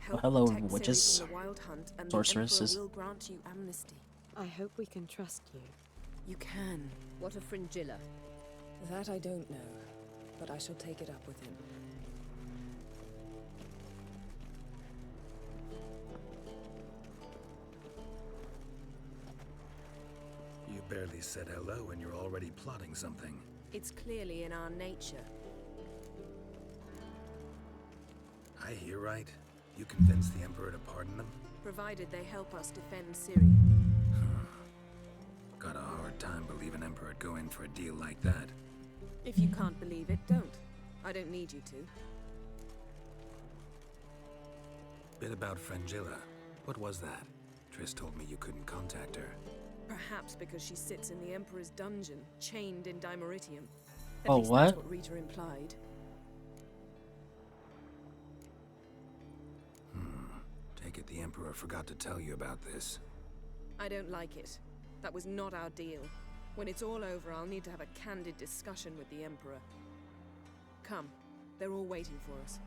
Help hello, protect Ciri witches. from the wild hunt, and Sorceresses. the Emperor will grant you amnesty. I hope we can trust you. You can. What of Fringilla? That I don't know, but I shall take it up with him. You barely said hello and you're already plotting something. It's clearly in our nature. I hear right. You convinced the Emperor to pardon them? Provided they help us defend Ciri. Got a hard time believing Emperor would go in for a deal like that. If you can't believe it, don't. I don't need you to. Bit about Fringilla. What was that? Triss told me you couldn't contact her. Perhaps because she sits in the Emperor's dungeon, chained in Dimeritium. Oh, At least what? that's what Rita implied. Take it the Emperor forgot to tell you about this. I don't like it. That was not our deal. When it's all over, I'll need to have a candid discussion with the Emperor. Come, they're all waiting for us.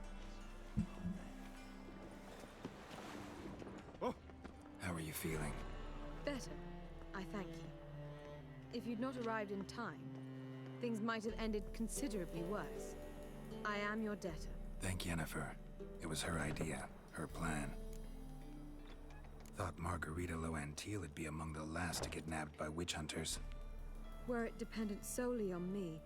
Oh. How are you feeling? Better, I thank you. If you'd not arrived in time, things might have ended considerably worse. I am your debtor. Thank Yennefer. It was her idea, her plan. Thought Margarita Loantil would be among the last to get nabbed by witch hunters. Were it dependent solely on me,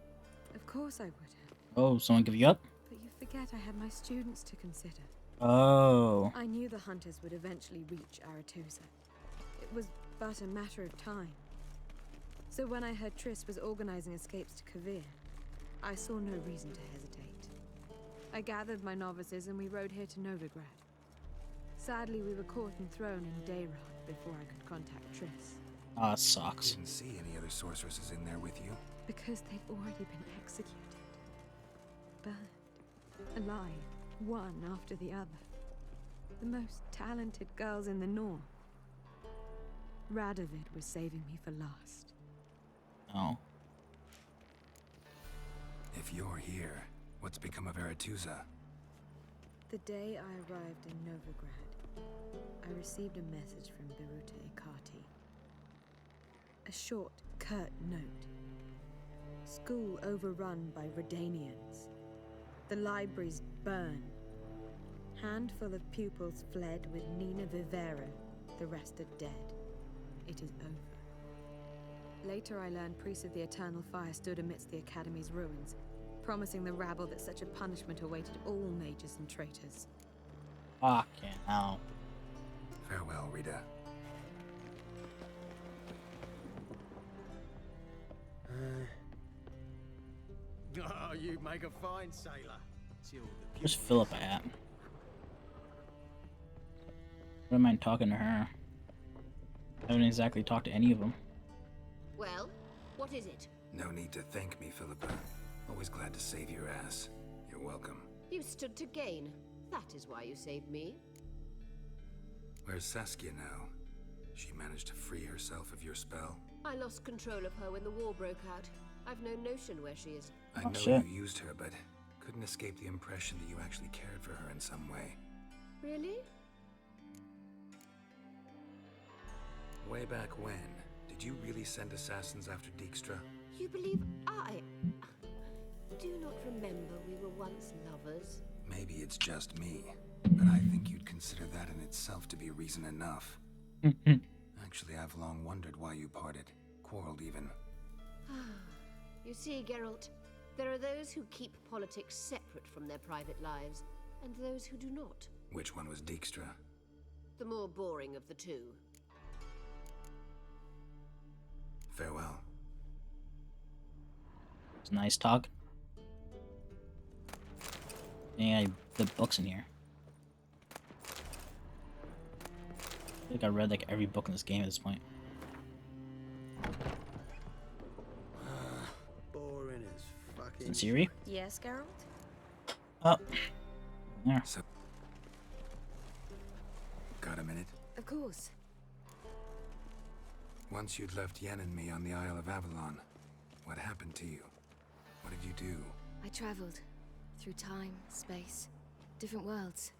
of course I would have. Oh, someone give you up? But you forget I had my students to consider. Oh. I knew the hunters would eventually reach Aretusa. It was but a matter of time. So when I heard Triss was organizing escapes to Kavir, I saw no reason to hesitate. I gathered my novices and we rode here to Novigrad. Sadly, we were caught and thrown in Dayrod before I could contact Triss. Ah, sucks. Didn't see any other sorceresses in there with you. Because they'd already been executed. Burned. Alive. One after the other. The most talented girls in the North. Radovid was saving me for last. Oh. If you're here, what's become of Aretusa? The day I arrived in Novigrad, I received a message from Beruta Ikati. A short, curt note. School overrun by Redanians. The libraries burned. Handful of pupils fled with Nina Vivera. The rest are dead. It is over. Later I learned priests of the Eternal Fire stood amidst the Academy's ruins, promising the rabble that such a punishment awaited all mages and traitors. Fucking hell. Farewell, Rita. Oh, you make a fine sailor. Where's Philippa at? I don't mind talking to her. I haven't exactly talked to any of them. Well, what is it? No need to thank me, Philippa. Always glad to save your ass. You're welcome. You stood to gain. That is why you saved me. Where's Saskia now? She managed to free herself of your spell? I lost control of her when the war broke out. I've no notion where she is. I Oh, know shit. you used her, but couldn't escape the impression that you actually cared for her in some way. Really? Way back when, did you really send assassins after Dijkstra? You believe I do not remember we were once lovers? Maybe it's just me, but I think you'd consider that in itself to be reason enough. Actually, I've long wondered why you parted. Quarreled even. You see, Geralt, there are those who keep politics separate from their private lives, and those who do not. Which one was Dijkstra? The more boring of the two. Farewell. It's a nice talk. Yeah, the book's in here. I think I read like every book in this game at this point. Boring as fucking. In Ciri? Yes, Geralt? Oh. There. So, got a minute? Of course. Once you'd left Yen and me on the Isle of Avalon, what happened to you? What did you do? I traveled through time, space, different worlds.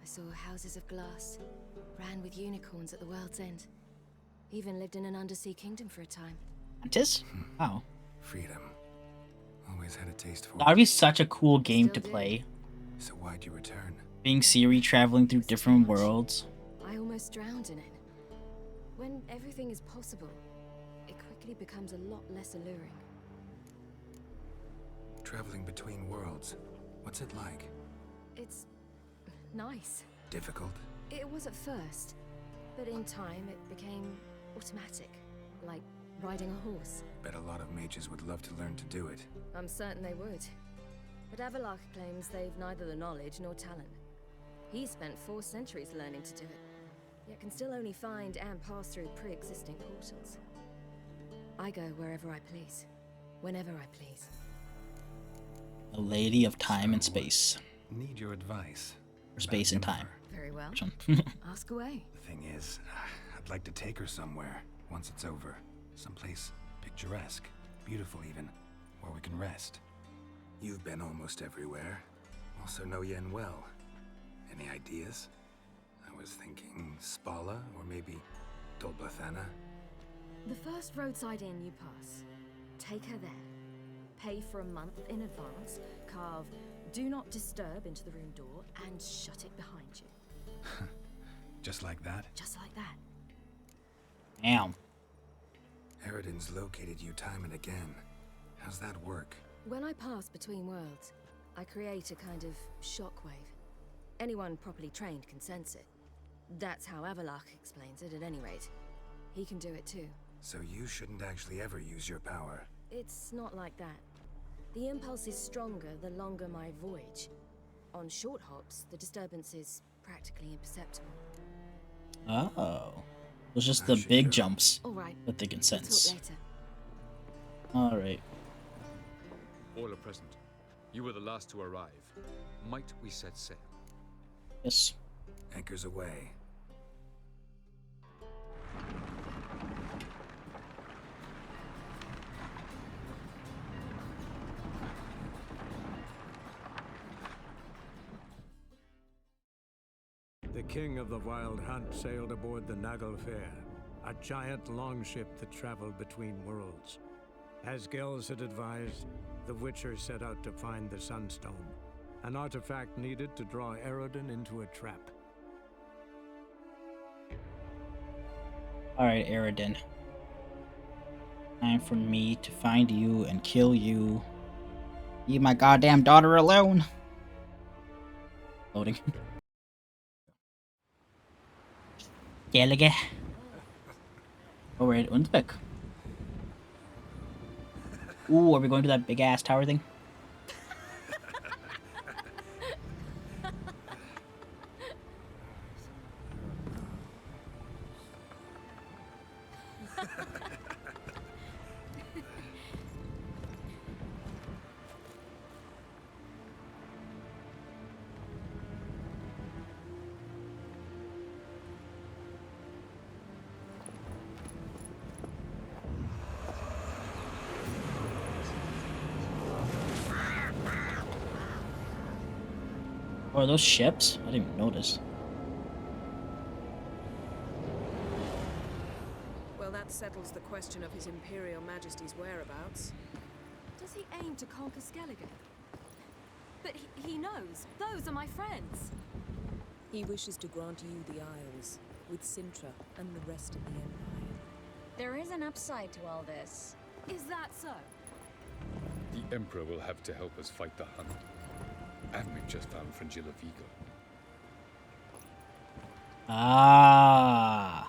I saw houses of glass, ran with unicorns at the world's end. Even lived in an undersea kingdom for a time. Apprentice? Wow. Freedom. Always had a taste for That'd it. be such a cool game Still to do. play. So why'd you return? Being Siri traveling through different worlds. I almost drowned in it. When everything is possible, it quickly becomes a lot less alluring. Traveling between worlds. What's it like? It's nice. Difficult? It was at first, but in time it became automatic, like riding a horse. Bet a lot of mages would love to learn to do it. I'm certain they would. But Avalok claims they've neither the knowledge nor talent. He spent 4 centuries learning to do it, yet can still only find and pass through pre-existing portals. I go wherever I please, whenever I please. A lady of time and space. Need your advice. Or space and About time. Jennifer. Very well. Which one? Ask away. The thing is, I'd like to take her somewhere once it's over. Someplace picturesque, beautiful even, where we can rest. You've been almost everywhere. Also know Yen well. Any ideas? I was thinking Spala or maybe Dolbathana. The first roadside inn you pass, take her there. Pay for a month in advance, carve "Do Not Disturb" into the room door, and shut it behind you. Just like that? Just like that. Damn. Eridan's located you time and again. How's that work? When I pass between worlds, I create a kind of shockwave. Anyone properly trained can sense it. That's how Avalok explains it, at any rate. He can do it too. So you shouldn't actually ever use your power. It's not like that. The impulse is stronger the longer my voyage. On short hops, the disturbance is practically imperceptible. Oh. It was just I the should big go. jumps All right. that they can We'll talk sense. later. Alright. All are present. You were the last to arrive. Might we set sail? Yes. Anchors away. The king of the Wild Hunt sailed aboard the Naglfair, a giant longship that traveled between worlds. As Gels had advised, the Witcher set out to find the Sunstone, an artifact needed to draw Eridan into a trap. Alright, Eridan. Time for me to find you and kill you. Leave my goddamn daughter alone. Loading. Gallagher. Alright, Unzbek. Ooh, are we going to that big ass tower thing? Oh, are those ships? I didn't even notice. Well, that settles the question of His Imperial Majesty's whereabouts. Does he aim to conquer Skellige? But he knows. Those are my friends. He wishes to grant you the Isles, with Sintra and the rest of the Empire. There is an upside to all this. Is that so? The Emperor will have to help us fight the Hunt. And we've just found Fringilla Vigo. Ah.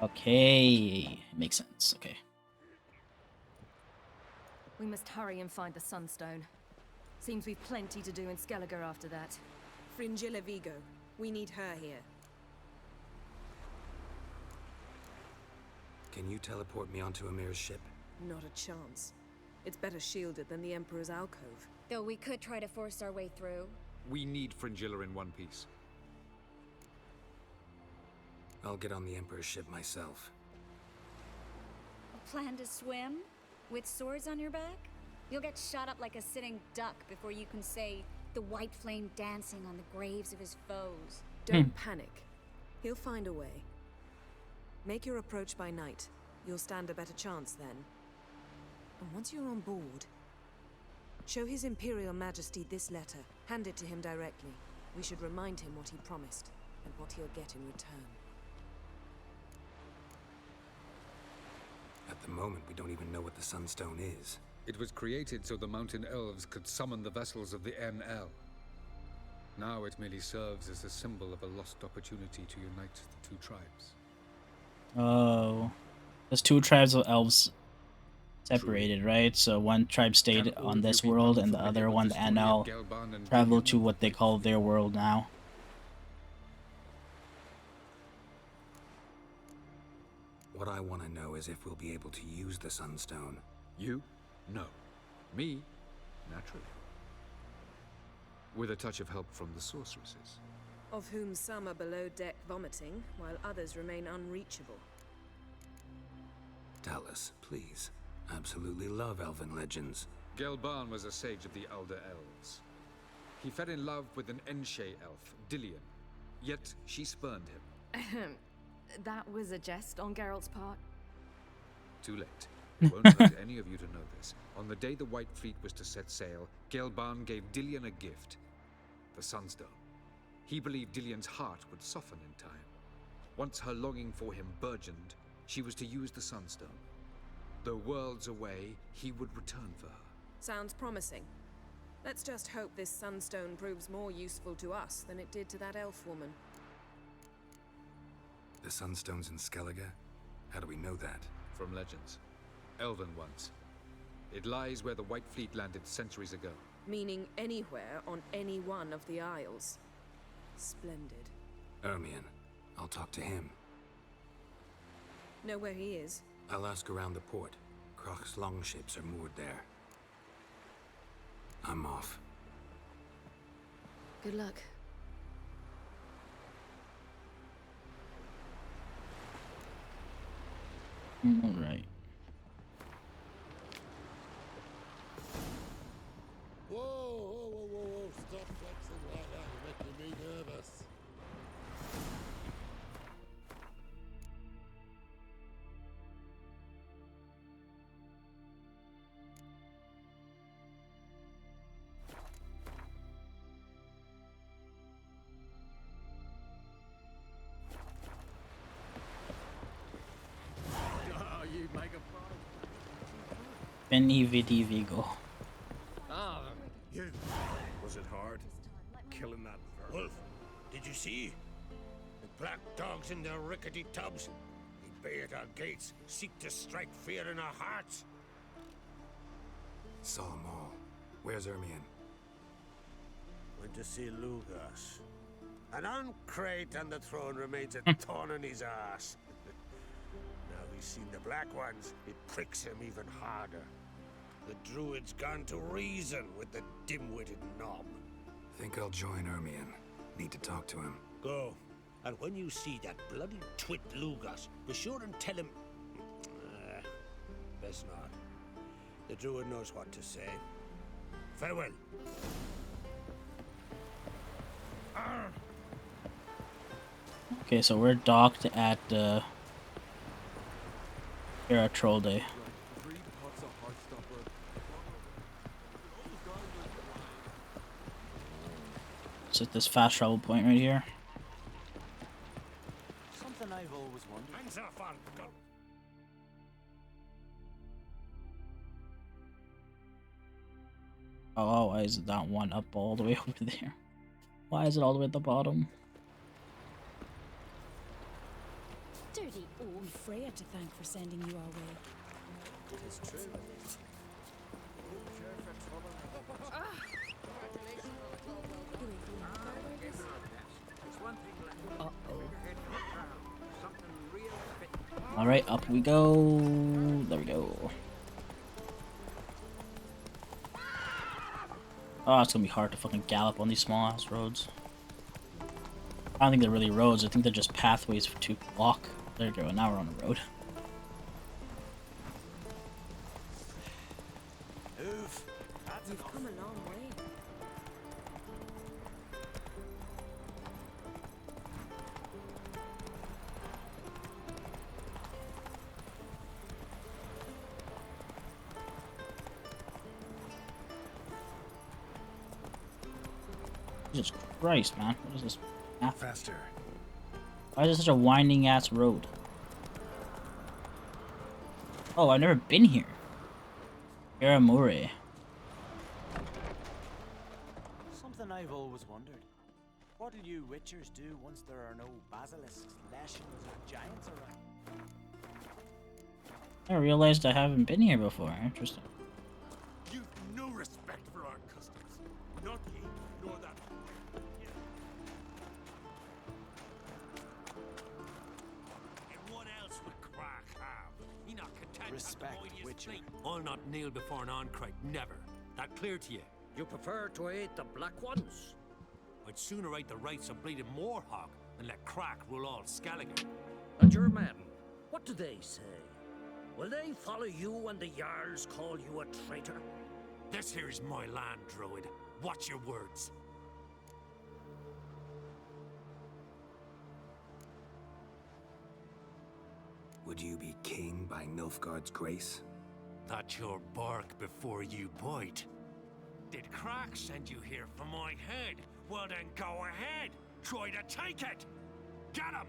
Okay. Makes sense. Okay. We must hurry and find the Sunstone. Seems we've plenty to do in Skellige after that. Fringilla Vigo. We need her here. Can you teleport me onto Amir's ship? Not a chance. It's better shielded than the Emperor's alcove. Though we could try to force our way through. We need Fringilla in one piece. I'll get on the Emperor's ship myself. A plan to swim? With swords on your back? You'll get shot up like a sitting duck before you can say, the white flame dancing on the graves of his foes. Don't panic. He'll find a way. Make your approach by night. You'll stand a better chance then. And once you're on board, show His Imperial Majesty this letter. Hand it to him directly. We should remind him what he promised, and what he'll get in return. At the moment, we don't even know what the Sunstone is. It was created so the mountain elves could summon the vessels of the NL. Now it merely serves as a symbol of a lost opportunity to unite the two tribes. Oh. There's two tribes of elves separated, right? So one tribe stayed on this world, and the other one, the NL, traveled to what they call their world now. What I want to know is if we'll be able to use the Sunstone. You? No. Me? Naturally. With a touch of help from the sorceresses. Of whom some are below deck vomiting, while others remain unreachable. Tell us, please. Absolutely love elven legends. Gelban was a sage of the Elder Elves. He fell in love with an Enshe elf, Dillion. Yet she spurned him. That was a jest on Geralt's part. Too late. It won't hurt any of you to know this. On the day the White Fleet was to set sail, Gelban gave Dillion a gift. The Sunstone. He believed Dillion's heart would soften in time. Once her longing for him burgeoned, she was to use the Sunstone. Though worlds away, he would return for her. Sounds promising. Let's just hope this Sunstone proves more useful to us than it did to that elf woman. The Sunstone's in Skellige? How do we know that? From legends. Elven ones. It lies where the White Fleet landed centuries ago. Meaning anywhere on any one of the Isles. Splendid. Ermion. I'll talk to him. Know where he is? I'll ask around the port. Croc's longships are moored there. I'm off. Good luck. Alright. Whoa, whoa, whoa, whoa, whoa. Stop flexing like that. You're making me nervous. Benny Vidi Vigo. Ah, you. Was it hard? Killing that wolf? Did you see? The black dogs in their rickety tubs. They bay at our gates, seek to strike fear in our hearts. Saw 'em all. Where's Ermion? Went to see Lugas. An uncrate on the throne remains a thorn in his ass. Now he's seen the black ones, it pricks him even harder. The druid's gone to reason with the dim-witted knob. Think I'll join Ermion. Need to talk to him. Go. And when you see that bloody twit Lugas, be sure and tell him... best not. The druid knows what to say. Farewell. Okay, so we're docked at Trollday. It's at this fast travel point right here. Something I've always wondered. Hands off our gun. Oh, why is that one up all the way over there? Why is it all the way at the bottom? Dirty old Freya to thank for sending you our way. It's true. Alright, up we go. There we go. Oh, it's gonna be hard to fucking gallop on these small ass roads. I don't think they're really roads, I think they're just pathways to walk. There we go, now we're on the road. You've come a long way. Jesus Christ, man. What is this? Faster. Why is this such a winding ass road? Oh, I've never been here. Aramore. Something I've always wondered. What'll you witchers do once there are no basilisks, lashings, or giants around? I realized I haven't been here before. Interesting. You've no respect for our customs. Not ye, nor that. And what else would Crack have? He not content. Respect, witcher. I'll not kneel before an Oncrite, never. That clear to you? You prefer to aid the Black Ones? I'd sooner right the rights of bleeding Moorhawk than let Crack rule all Skelliger. And your men, what do they say? Will they follow you when the Jarls call you a traitor? This here's my land, Druid. Watch your words. Would you be king by Nilfgaard's grace? That's your bark before you bite. Did Crack send you here for my head? Well then go ahead. Try to take it. Get him.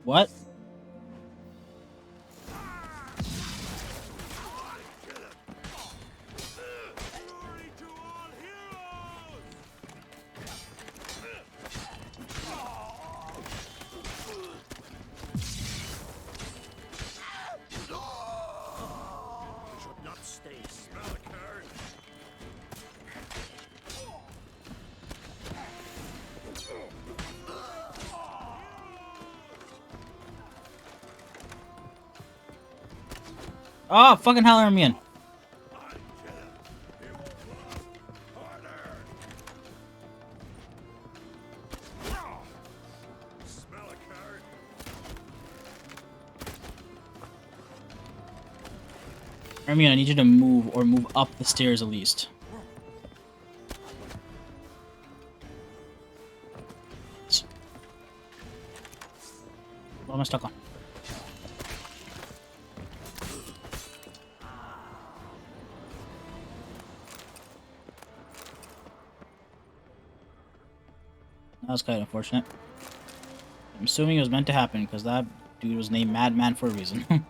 What? Glory to all heroes! Should not stay still. Oh, fucking hell, Armian. Armian, I need you to move or move up the stairs at least. What am I stuck on? That was kind of unfortunate. I'm assuming it was meant to happen because that dude was named Madman for a reason. I'm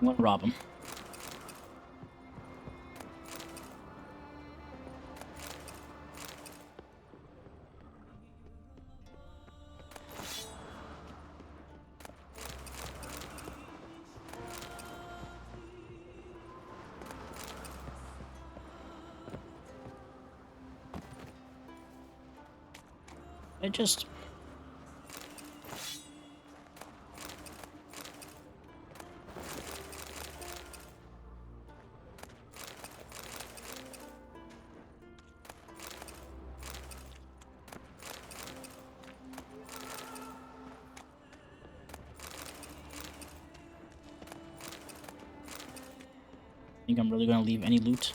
gonna rob him. I just... think I'm really gonna leave any loot.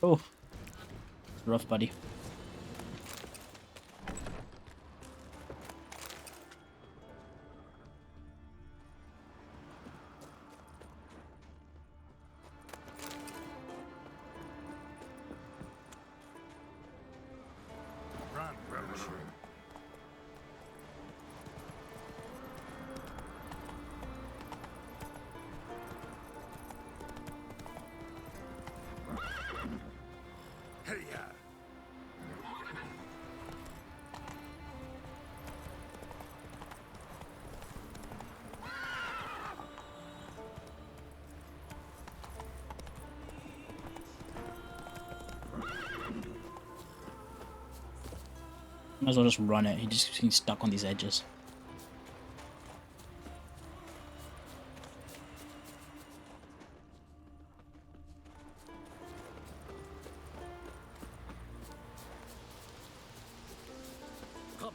Oh, it's rough, buddy. Might as well just run it. He just seems stuck on these edges. Come,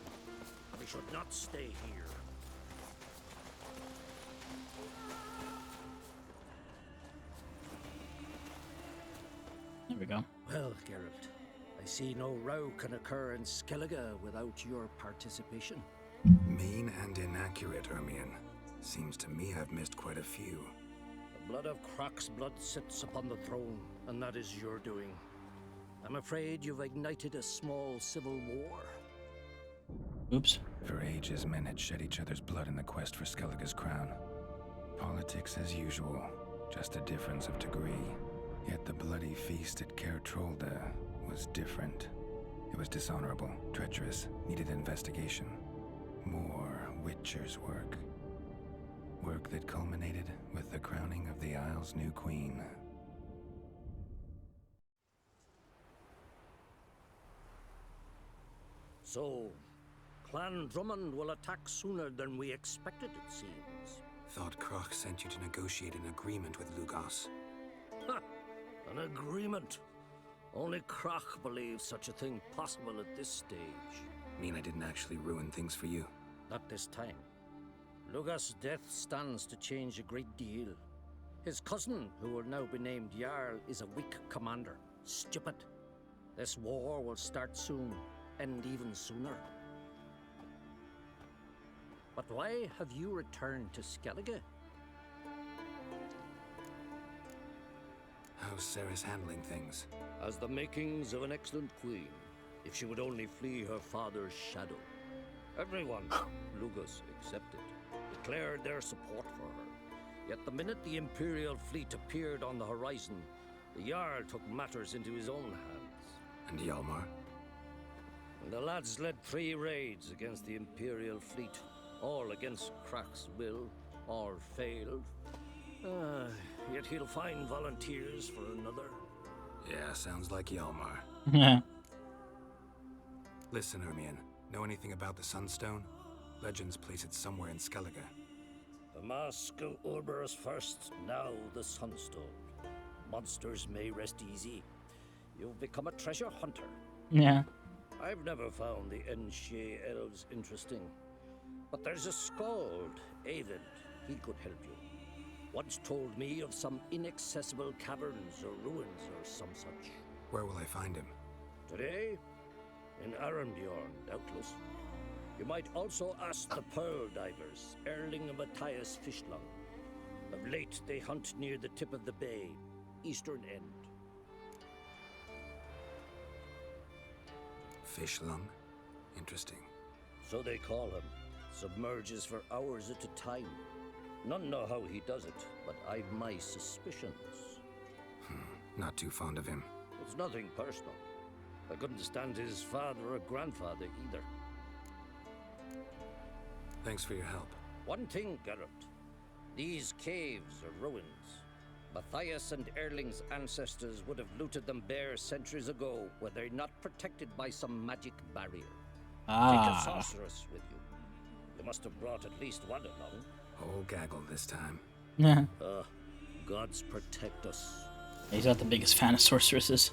we should not stay here. There we go. Well, Geralt, I see no row can occur in Skellige without your participation. Mean and inaccurate, Ermion. Seems to me I've missed quite a few. The blood of Croc's blood sits upon the throne, and that is your doing. I'm afraid you've ignited a small civil war. Oops. For ages, men had shed each other's blood in the quest for Skellige's crown. Politics as usual, just a difference of degree. Yet the bloody feast at Caer Trolda was different. It was dishonorable, treacherous, needed investigation. More Witcher's work. Work that culminated with the crowning of the Isle's new queen. So, Clan Drummond will attack sooner than we expected, it seems. Thought Croc sent you to negotiate an agreement with Lugos. Ha! An agreement? Only Croc believes such a thing possible at this stage. Mean I didn't actually ruin things for you? Not this time. Lugos' death stands to change a great deal. His cousin, who will now be named Jarl, is a weak commander. Stupid. This war will start soon, end even sooner. But why have you returned to Skellige? How's Sarah's handling things? As the makings of an excellent queen, if she would only flee her father's shadow. Everyone, Lugos excepted, declared their support for her. Yet the minute the Imperial fleet appeared on the horizon, the Jarl took matters into his own hands. And Hjalmar? And the lads led 3 raids against the Imperial fleet, all against Croc's will, all failed. Yet he'll find volunteers for another. Yeah, sounds like Hjalmar. Yeah. Listen, Ermion, know anything about the Sunstone? Legends place it somewhere in Skellige. The Mask of Urberus first, now the Sunstone. Monsters may rest easy. You've become a treasure hunter. Yeah. I've never found the Enshe elves interesting. But there's a skald, Avid. He could help you. Once told me of some inaccessible caverns or ruins or some such. Where will I find him? Today? In Arenbjorn, doubtless. You might also ask the Pearl Divers, Erling and Matthias Fishlung. Of late, they hunt near the tip of the bay, eastern end. Fishlung? Interesting. So they call him. Submerges for hours at a time. None know how he does it, but I've my suspicions. Not too fond of him. It's nothing personal. I couldn't stand his father or grandfather either. Thanks for your help. One thing, Geralt. These caves are ruins. Matthias and Erling's ancestors would have looted them bare centuries ago were they not protected by some magic barrier. Take a sorceress with you. You must have brought at least one along. Whole gaggle this time. Yeah. Gods protect us. He's not the biggest fan of sorceresses.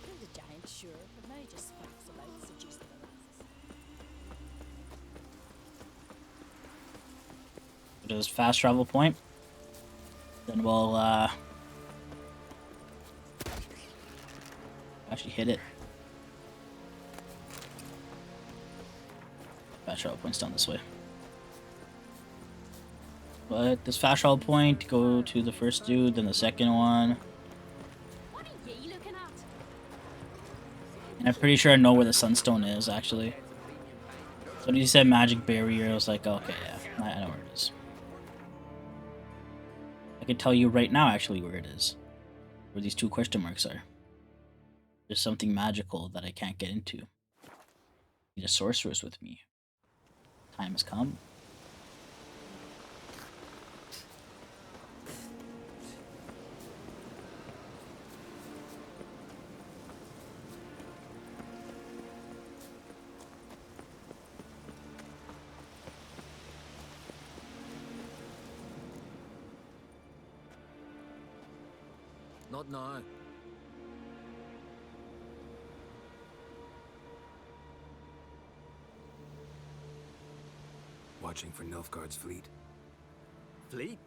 Killed a giant, sure, but now he just scraps about to seduce the lasses. There's fast travel point. Then we'll actually hit it. Fast travel point's down this way. But this fast travel point, go to the first dude, then the second one. What are you looking at? And I'm pretty sure I know where the Sunstone is, actually. So when you said magic barrier, I was like, okay, yeah, I know where it is. I can tell you right now, actually, where it is. Where these 2 question marks are. There's something magical that I can't get into. Need a sorceress with me. Time has come. Not now. Watching for Nilfgaard's fleet. Fleet?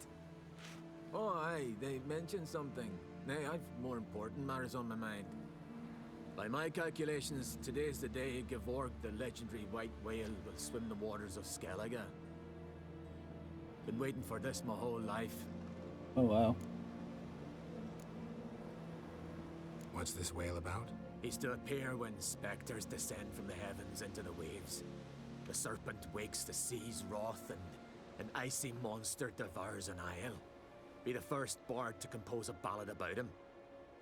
Oh, aye, they mentioned something. Nay, I've more important matters on my mind. By my calculations, today's the day Gevorg, the legendary white whale, will swim the waters of Skellige. Been waiting for this my whole life. Oh, wow. What's this whale about? He's to appear when specters descend from the heavens into the waves. The serpent wakes the sea's wrath, and an icy monster devours an isle. Be the first bard to compose a ballad about him.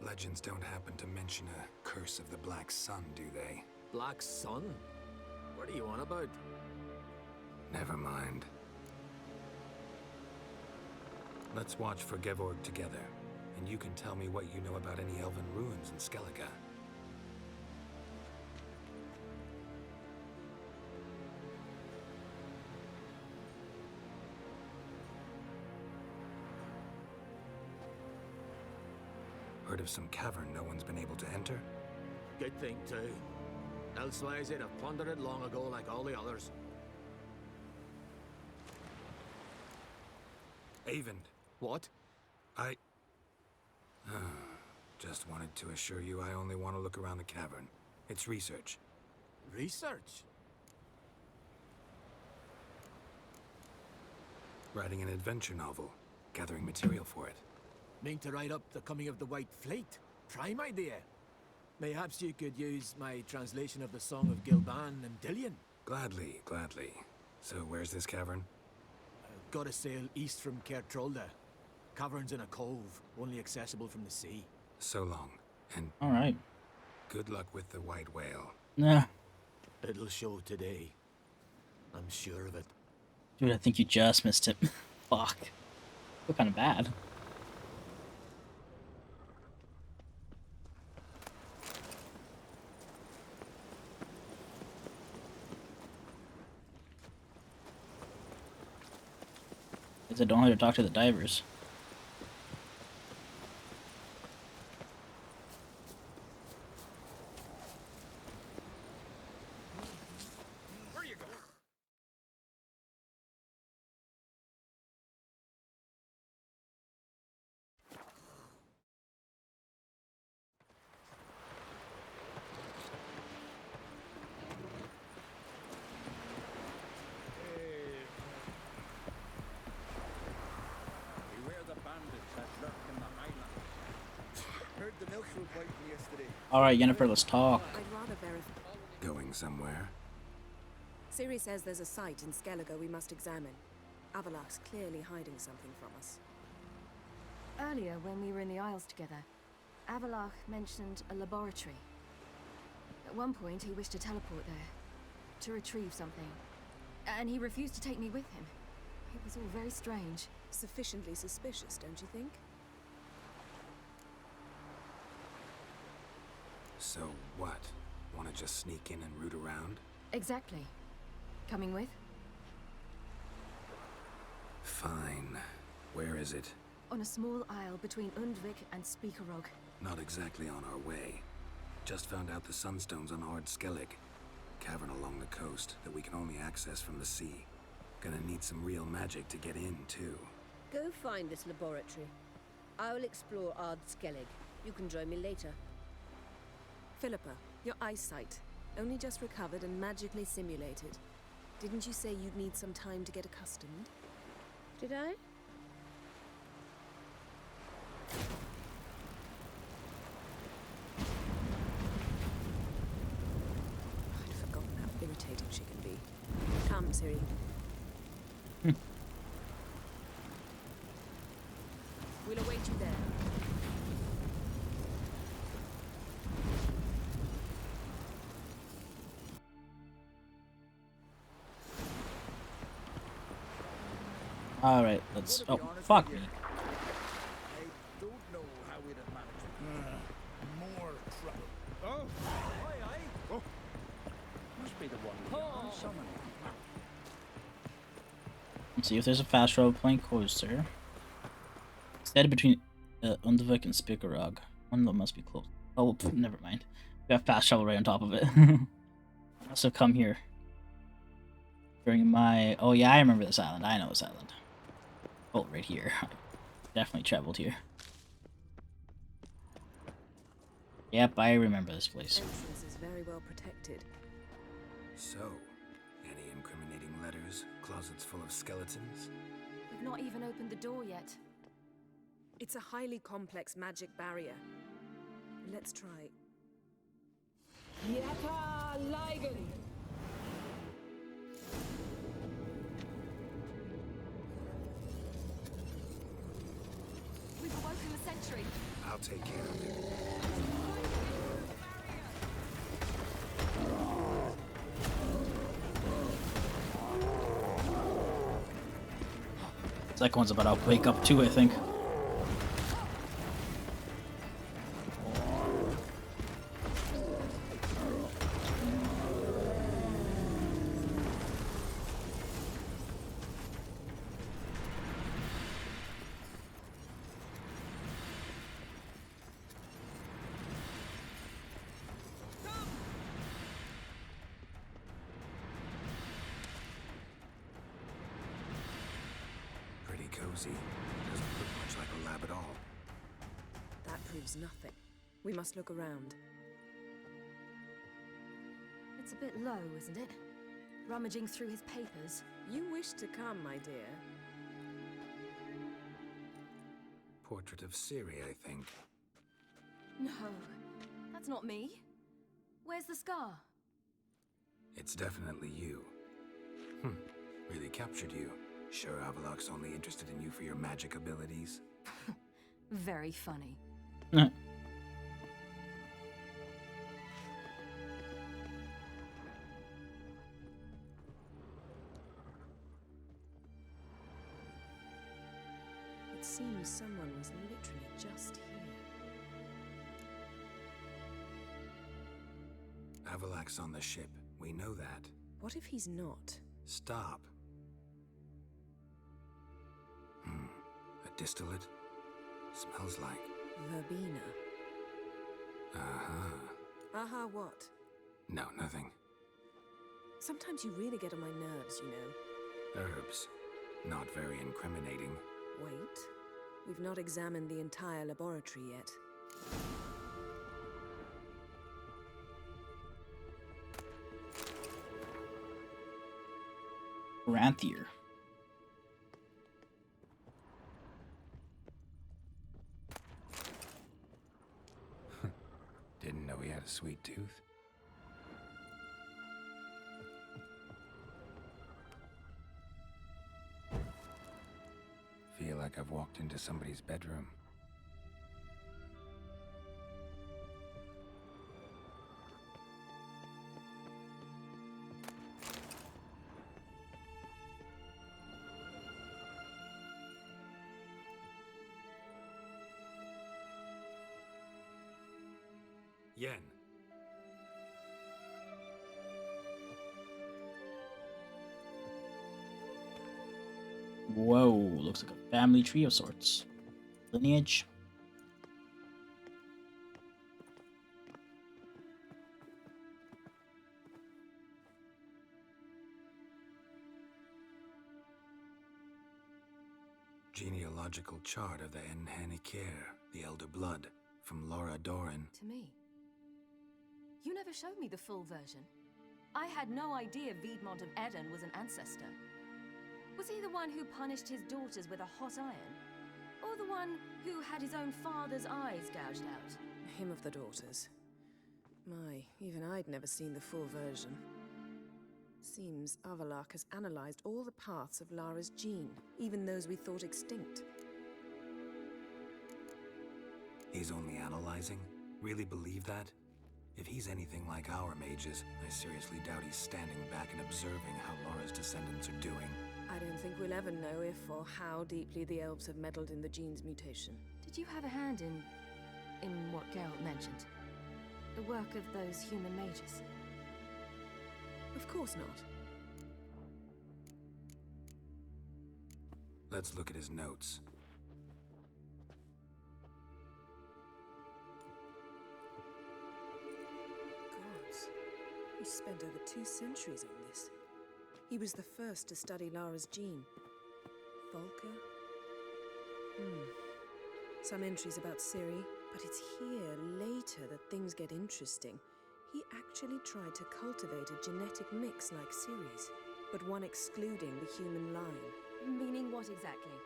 Legends don't happen to mention a curse of the Black Sun, do they? Black Sun? What are you on about? Never mind. Let's watch for Gevorg together, and you can tell me what you know about any elven ruins in Skellige. Heard of some cavern no one's been able to enter? Good thing, too. Elsewise, they'd have plundered it long ago like all the others. Avend. What? I... just wanted to assure you I only want to look around the cavern. It's research. Research? Writing an adventure novel. Gathering material for it. Mean to write up the coming of the White Fleet? Prime idea. Mayhaps you could use my translation of the Song of Gilban and Dillion. Gladly, gladly. So where's this cavern? Gotta sail east from Cair Trolda. Cavern's in a cove, only accessible from the sea. So long, and Alright. good luck with the white whale. Nah. It'll show today. I'm sure of it. Dude, I think you just missed it. Fuck. Feel kind of bad. I don't have to talk to the divers. Where you going? Alright, Yennefer, let's talk. I'd rather verify. Going somewhere? Siri says there's a site in Skellige we must examine. Avalach's clearly hiding something from us. Earlier, when we were in the Isles together, Avalach mentioned a laboratory. At one point, he wished to teleport there, to retrieve something. And he refused to take me with him. It was all very strange. Sufficiently suspicious, don't you think? So what? Want to just sneak in and root around? Exactly. Coming with? Fine. Where is it? On a small isle between Undvik and Speakerog. Not exactly on our way. Just found out the sunstones on Ard Skellig. Cavern along the coast that we can only access from the sea. Gonna need some real magic to get in, too. Go find this laboratory. I'll explore Ard Skellig. You can join me later. Philippa, your eyesight. Only just recovered and magically simulated. Didn't you say you'd need some time to get accustomed? Did I? I'd forgotten how irritating she can be. Come, Siri. We'll await you there. Alright, let's... Oh, fuck me. I don't know how we'd have managed it. More trouble. Oh! Aye, aye. Oh! Must be the one with the unsummoned. Let's see if there's a fast road plane coaster. Instead between Undvik and Spikarog. One of them must be close. Oh, never mind. We have fast travel right on top of it. Also come here. During my... Oh yeah, I remember this island. I know this island. Oh, right here. Definitely traveled here. Yep, I remember this place. Entrance is very well protected. So, any incriminating letters? Closets full of skeletons? We've not even opened the door yet. It's a highly complex magic barrier. Let's try. Yata Ligen! We've awoken the sentry. I'll take care of it. Second one's about to wake up too, I think. Pretty cozy. Doesn't look much like a lab at all. That proves nothing. We must look around. It's a bit low, isn't it? Rummaging through his papers. You wish to come, my dear. Portrait of Siri, I think. No, that's not me. Where's the scar? It's definitely you. Really captured you. Sure Avalok's only interested in you for your magic abilities? Very funny. It seems someone was literally just here. Avalok's on the ship. We know that. What if he's not? Stop. A distillate? Smells like... Verbena. Uh-huh. Aha, what? No, nothing. Sometimes you really get on my nerves, you know. Herbs. Not very incriminating. Wait. We've not examined the entire laboratory yet. Ranthier. Didn't know he had a sweet tooth. Feel like I've walked into somebody's bedroom. Yen. Whoa, looks like a family tree of sorts. Lineage. Genealogical chart of the Enhanikir, the Elder Blood, from Laura Doran. To me. You never showed me the full version. I had no idea Viedmont of Eden was an ancestor. Was he the one who punished his daughters with a hot iron? Or the one who had his own father's eyes gouged out? Him of the daughters. My, even I'd never seen the full version. Seems Avalok has analyzed all the paths of Lara's gene, even those we thought extinct. He's only analyzing? Really believe that? If he's anything like our mages, I seriously doubt he's standing back and observing how Laura's descendants are doing. I don't think we'll ever know if or how deeply the elves have meddled in the gene's mutation. Did you have a hand in what Geralt mentioned? The work of those human mages? Of course not. Let's look at his notes. He spent over 2 centuries on this. He was the first to study Lara's gene. Volker? Some entries about Ciri, but it's here, later, that things get interesting. He actually tried to cultivate a genetic mix like Ciri's, but one excluding the human line. Meaning what exactly?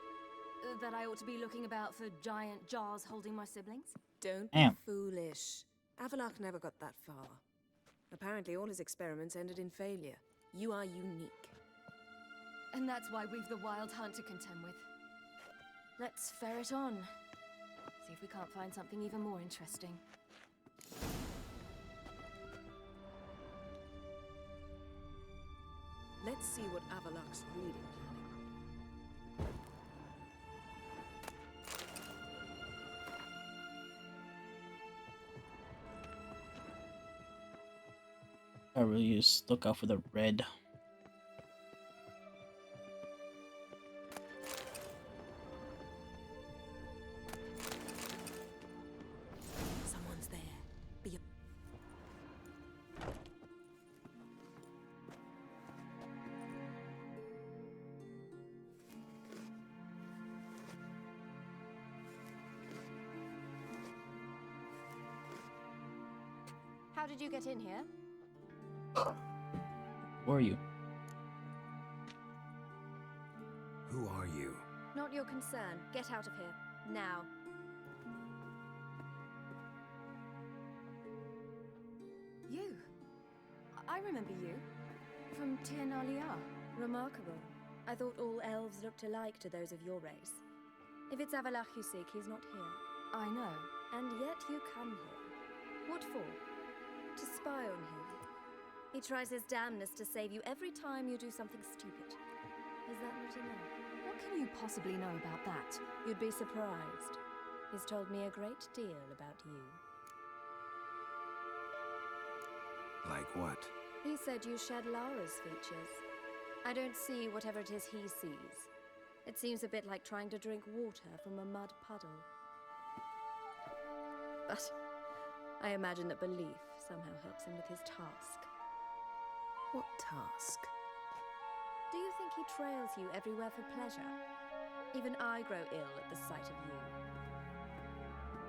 That I ought to be looking about for giant jars holding my siblings? Don't Damn. be foolish. Avalok never got that far. Apparently all his experiments ended in failure. You are unique. And that's why we've the wild hunt to contend with. Let's ferret on. See if we can't find something even more interesting. Let's see what Avalok's really planning. I really use look out for the red. Someone's there. Be How did you get in here? Who are you? Who are you? Not your concern. Get out of here. Now. You? I remember you. From Tir Nalia. Remarkable. I thought all elves looked alike to those of your race. If it's Avalach you seek, he's not here. I know. And yet you come here. What for? To spy on him. He tries his damnedest to save you every time you do something stupid. Is that not enough? What can you possibly know about that? You'd be surprised. He's told me a great deal about you. Like what? He said you shared Lara's features. I don't see whatever it is he sees. It seems a bit like trying to drink water from a mud puddle. But I imagine that belief somehow helps him with his task. What task? Do you think he trails you everywhere for pleasure? Even I grow ill at the sight of you.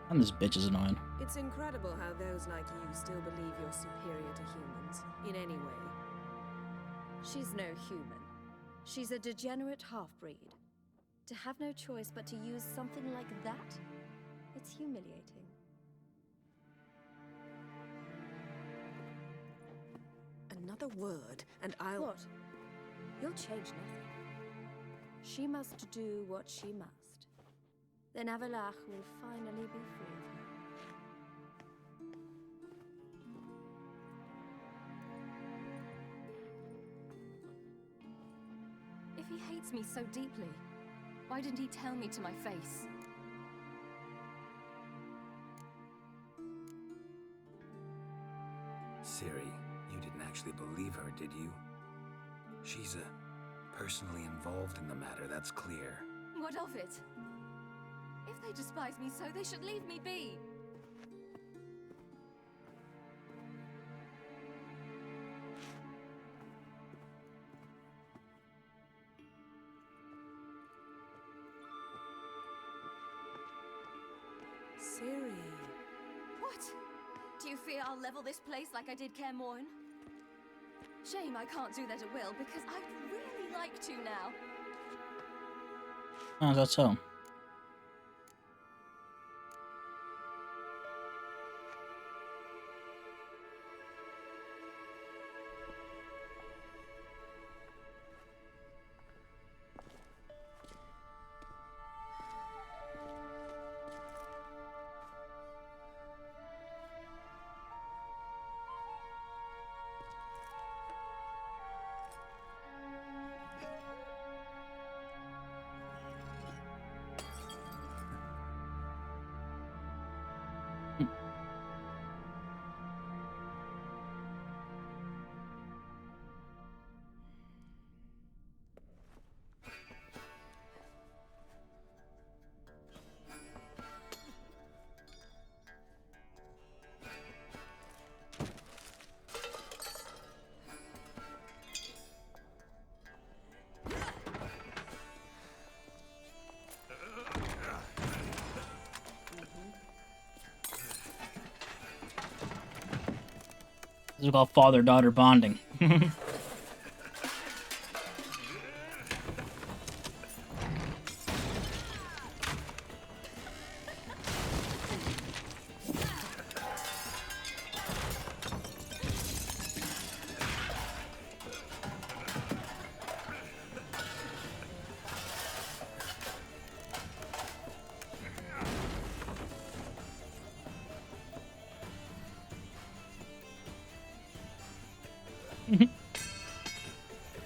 And this bitch is annoying. It's incredible how those like you still believe you're superior to humans, in any way. She's no human. She's a degenerate half-breed. To have no choice but to use something like that, it's humiliating. Another word, and I'll... What? You'll change nothing. She must do what she must. Then Avalach will finally be free of her. If he hates me so deeply, why didn't he tell me to my face? Ciri, you didn't actually believe her, did you? She's personally involved in the matter, that's clear. What of it? If they despise me so, they should leave me be. Ciri. What? Do you fear I'll level this place like I did Kaer Morhen? Shame I can't do that at will, because I'd really like to now. Oh, that's so. This is called father-daughter bonding.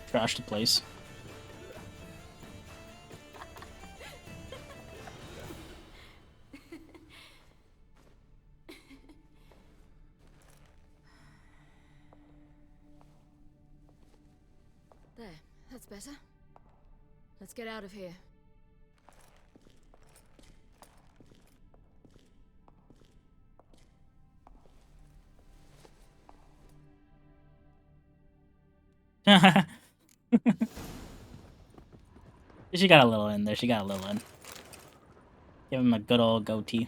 Trash the place. There, that's better. Let's get out of here. She got a little in there. She got a little in. Give him a good old goatee.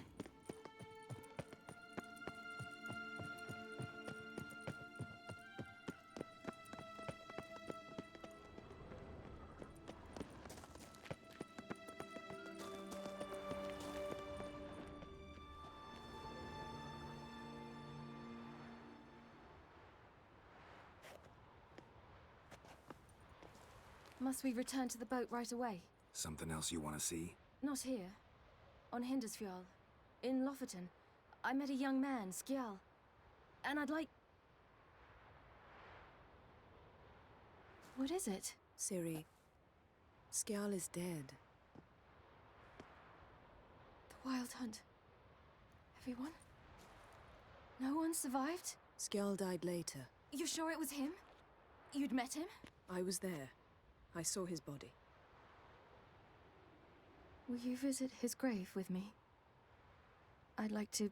Must we return to the boat right away? Something else you want to see? Not here. On Hindersfjall. In Lofoten. I met a young man, Skjal. And I'd like... What is it? Ciri, Skjal is dead. The Wild Hunt. Everyone? No one survived? Skjal died later. You sure it was him? You'd met him? I was there. I saw his body. Will you visit his grave with me? I'd like to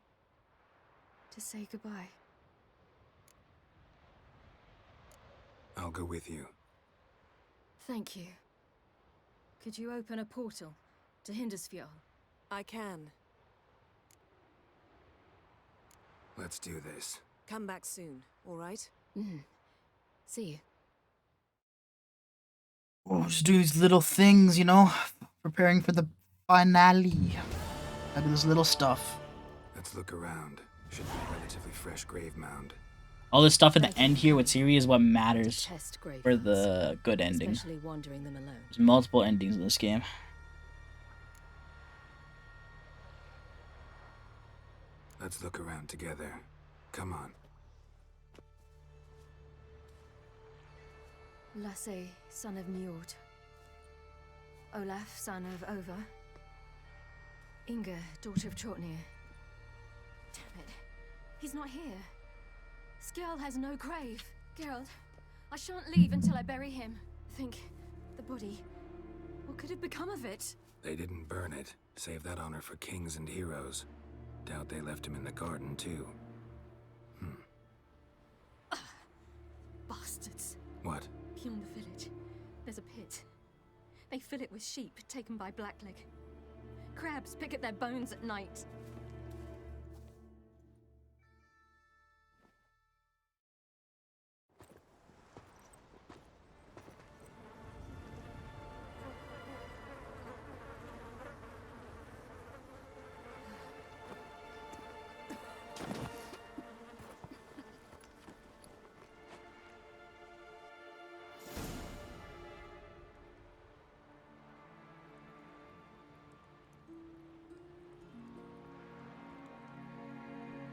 say goodbye. I'll go with you. Thank you. Could you open a portal to Hindersfjall? I can. Let's do this. Come back soon, all right? See you. Oh, just do these little things, you know? Preparing for the finale. Like this little stuff. Let's look around. Should be a relatively fresh grave mound. All this stuff at the end here with Ciri is what matters Test grave for the good ending. especially wandering them alone. There's multiple endings in this game. Let's look around together. Come on. Lasse, son of Njord. Olaf, son of Over. Inga, daughter of Trotnir. Damn it. He's not here. Skjal has no grave. Geralt, I shan't leave until I bury him. Think, the body. What could have become of it? They didn't burn it. Save that honor for kings and heroes. Doubt they left him in the garden, too. Bastards. What? Beyond the village, there's a pit. They fill it with sheep taken by Blackleg. Crabs pick at their bones at night.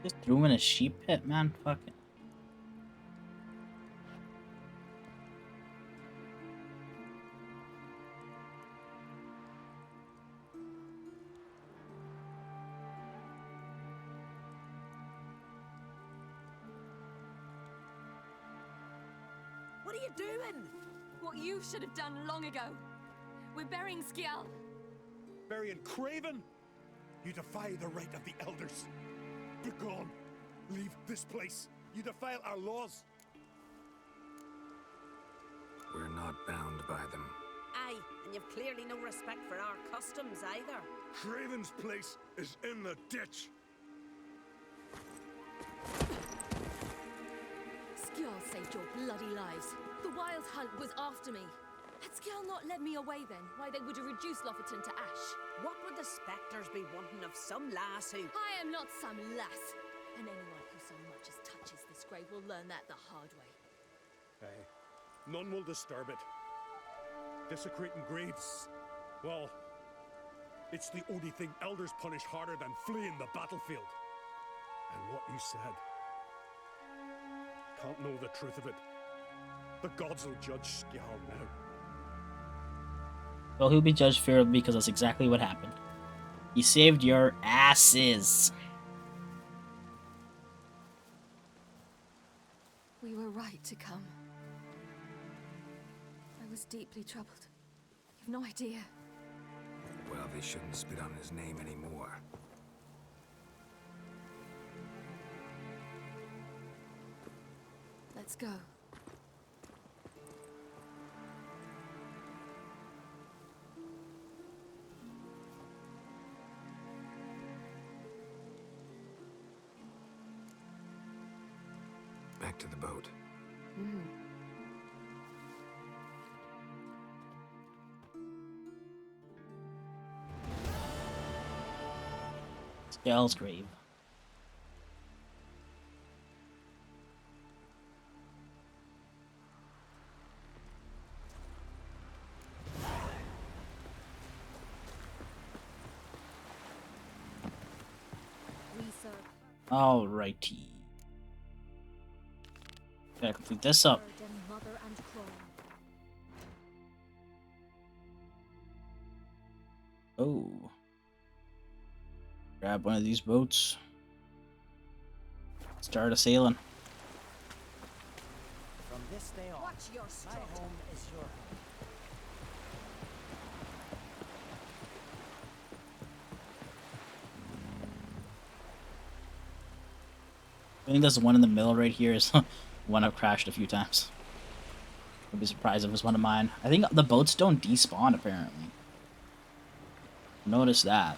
Just threw him in a sheep pit, man. Fuck it. What are you doing? What you should have done long ago. We're burying Skjal. Burying Craven? You defy the right of the elders. Begone! Leave this place. You defile our laws. We're not bound by them. Aye, and you've clearly no respect for our customs either. Craven's place is in the ditch. saved your bloody lives. The Wild Hunt was after me. Had Skill not led me away then, why they would have reduced Lofferton to ash. What would the spectres be wanting of some lass who... I am not some lass. And anyone who so much as touches this grave will learn that the hard way. Aye. None will disturb it. Desecrating graves, well, it's the only thing elders punish harder than fleeing the battlefield. And what you said, can't know the truth of it. The gods will judge Skjal now. Well, he'll be judged fairly because that's exactly what happened. He saved your asses. We were right to come. I was deeply troubled. You've no idea. Well, they shouldn't spit on his name anymore. Let's go. Back to the boat. Skjald's grave. Alrighty. Gotta complete this up. Oh. Grab one of these boats. Start a sailing. From this day on, Watch your my strut. home is your home. I think this one in the middle right here is one I've crashed a few times. I'd be surprised if it was one of mine. I think the boats don't despawn, apparently. Notice that.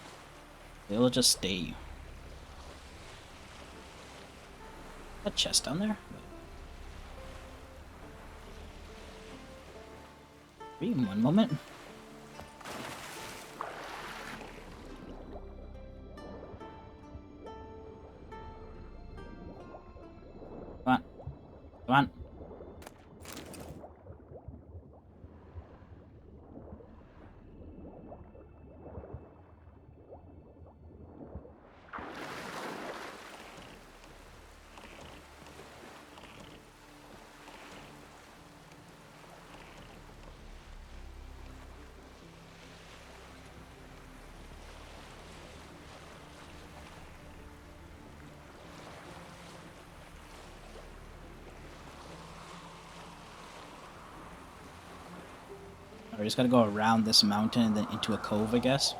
They'll just stay. A chest down there? Wait 1 moment. Come on. Come on. We just gotta go around this mountain and then into a cove, I guess.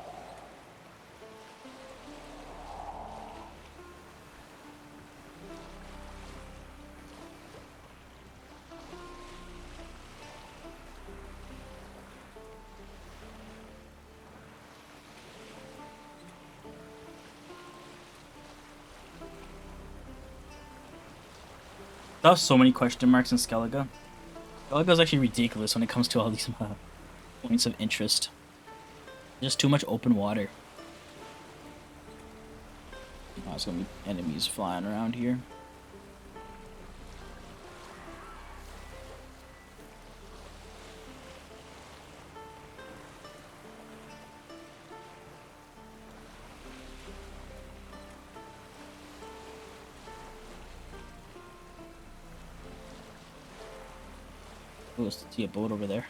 That was so many question marks in Skellige. Skellige is actually ridiculous when it comes to all these points of interest. Just too much open water. Oh, there's gonna be enemies flying around here. Oh, let's see a boat over there.